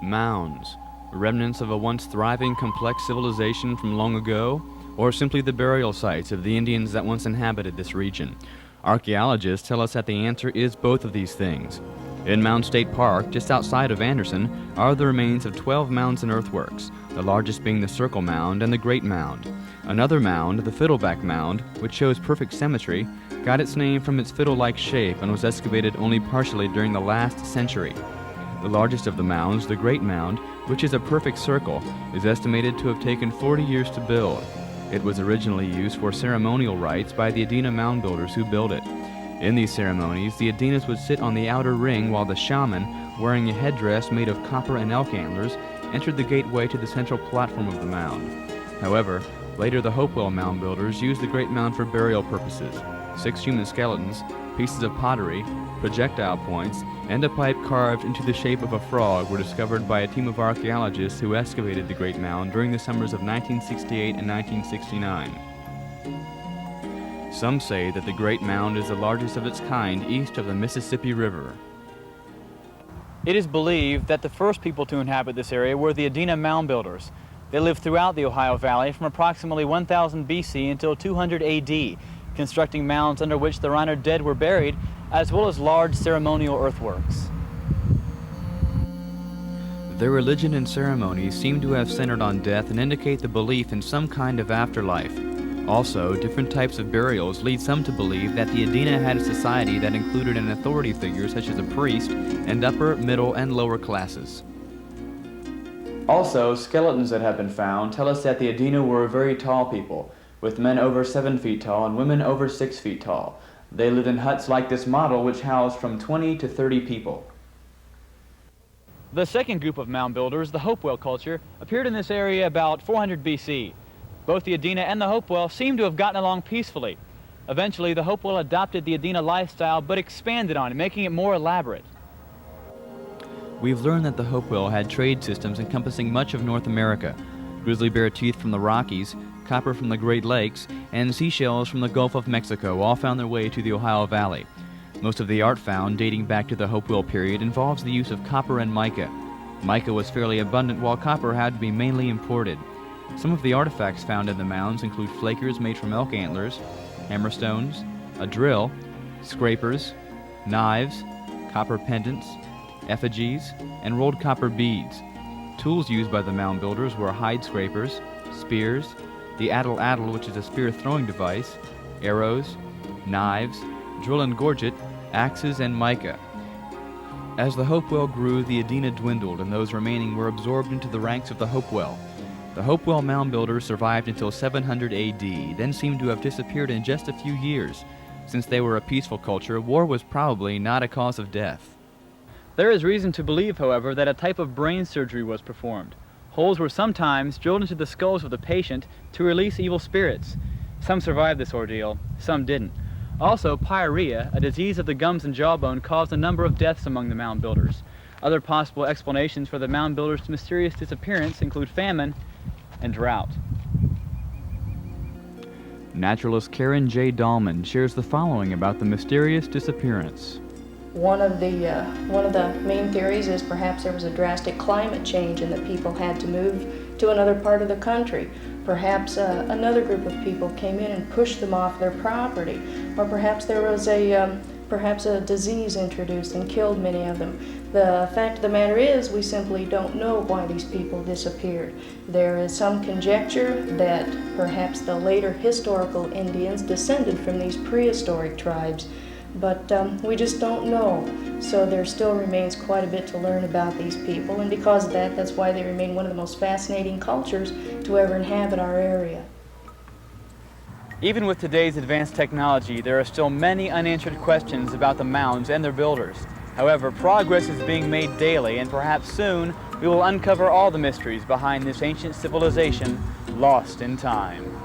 Mounds, remnants of a once thriving complex civilization from long ago, or simply the burial sites of the Indians that once inhabited this region. Archaeologists tell us that the answer is both of these things. In Mound State Park, just outside of Anderson, are the remains of 12 mounds and earthworks, the largest being the Circle Mound and the Great Mound. Another mound, the Fiddleback Mound, which shows perfect symmetry, got its name from its fiddle-like shape and was excavated only partially during the last century. The largest of the mounds, the Great Mound, which is a perfect circle, is estimated to have taken 40 years to build. It was originally used for ceremonial rites by the Edina mound builders who built it. In these ceremonies, the Edinas would sit on the outer ring while the shaman, wearing a headdress made of copper and elk antlers, entered the gateway to the central platform of the mound. However, later the Hopewell mound builders used the Great Mound for burial purposes. 6 human skeletons, pieces of pottery, projectile points, and a pipe carved into the shape of a frog were discovered by a team of archaeologists who excavated the Great Mound during the summers of 1968 and 1969. Some say that the Great Mound is the largest of its kind east of the Mississippi River. It is believed that the first people to inhabit this area were the Edina mound builders. They lived throughout the Ohio Valley from approximately 1000 BC until 200 AD, constructing mounds under which the Reiner dead were buried, as well as large ceremonial earthworks. Their religion and ceremonies seem to have centered on death and indicate the belief in some kind of afterlife. Also, different types of burials lead some to believe that the Edina had a society that included an authority figure such as a priest and upper, middle, and lower classes. Also, skeletons that have been found tell us that the Edina were very tall people, with men over 7 feet tall and women over 6 feet tall. They lived in huts like this model, which housed from 20 to 30 people. The second group of mound builders, the Hopewell culture, appeared in this area about 400 BC. Both the Edina and the Hopewell seem to have gotten along peacefully. Eventually, the Hopewell adopted the Edina lifestyle but expanded on it, making it more elaborate. We've learned that the Hopewell had trade systems encompassing much of North America. Grizzly bear teeth from the Rockies, copper from the Great Lakes, and seashells from the Gulf of Mexico all found their way to the Ohio Valley. Most of the art found, dating back to the Hopewell period, involves the use of copper and mica. Mica was fairly abundant, while copper had to be mainly imported. Some of the artifacts found in the mounds include flakers made from elk antlers, hammerstones, a drill, scrapers, knives, copper pendants, effigies, and rolled copper beads. Tools used by the mound builders were hide scrapers, spears, the addle, which is a spear throwing device, arrows, knives, drill and gorget, axes, and mica. As the Hopewell grew, the Edina dwindled, and those remaining were absorbed into the ranks of the Hopewell. The Hopewell mound builders survived until 700 AD, then seemed to have disappeared in just a few years. Since they were a peaceful culture, war was probably not a cause of death. There is reason to believe, however, that a type of brain surgery was performed. Holes were sometimes drilled into the skulls of the patient to release evil spirits. Some survived this ordeal, some didn't. Also, pyorrhea, a disease of the gums and jawbone, caused a number of deaths among the mound builders. Other possible explanations for the mound builders' mysterious disappearance include famine and drought. Naturalist Karen J. Dahlman shares the following about the mysterious disappearance. One of the main theories is perhaps there was a drastic climate change and that people had to move to another part of the country. Perhaps another group of people came in and pushed them off their property, or perhaps there was a disease introduced and killed many of them. The fact of the matter is, we simply don't know why these people disappeared. There is some conjecture that perhaps the later historical Indians descended from these prehistoric tribes, but we just don't know. So there still remains quite a bit to learn about these people, and because of that, that's why they remain one of the most fascinating cultures to ever inhabit our area. Even with today's advanced technology, there are still many unanswered questions about the mounds and their builders. However, progress is being made daily, and perhaps soon we will uncover all the mysteries behind this ancient civilization lost in time.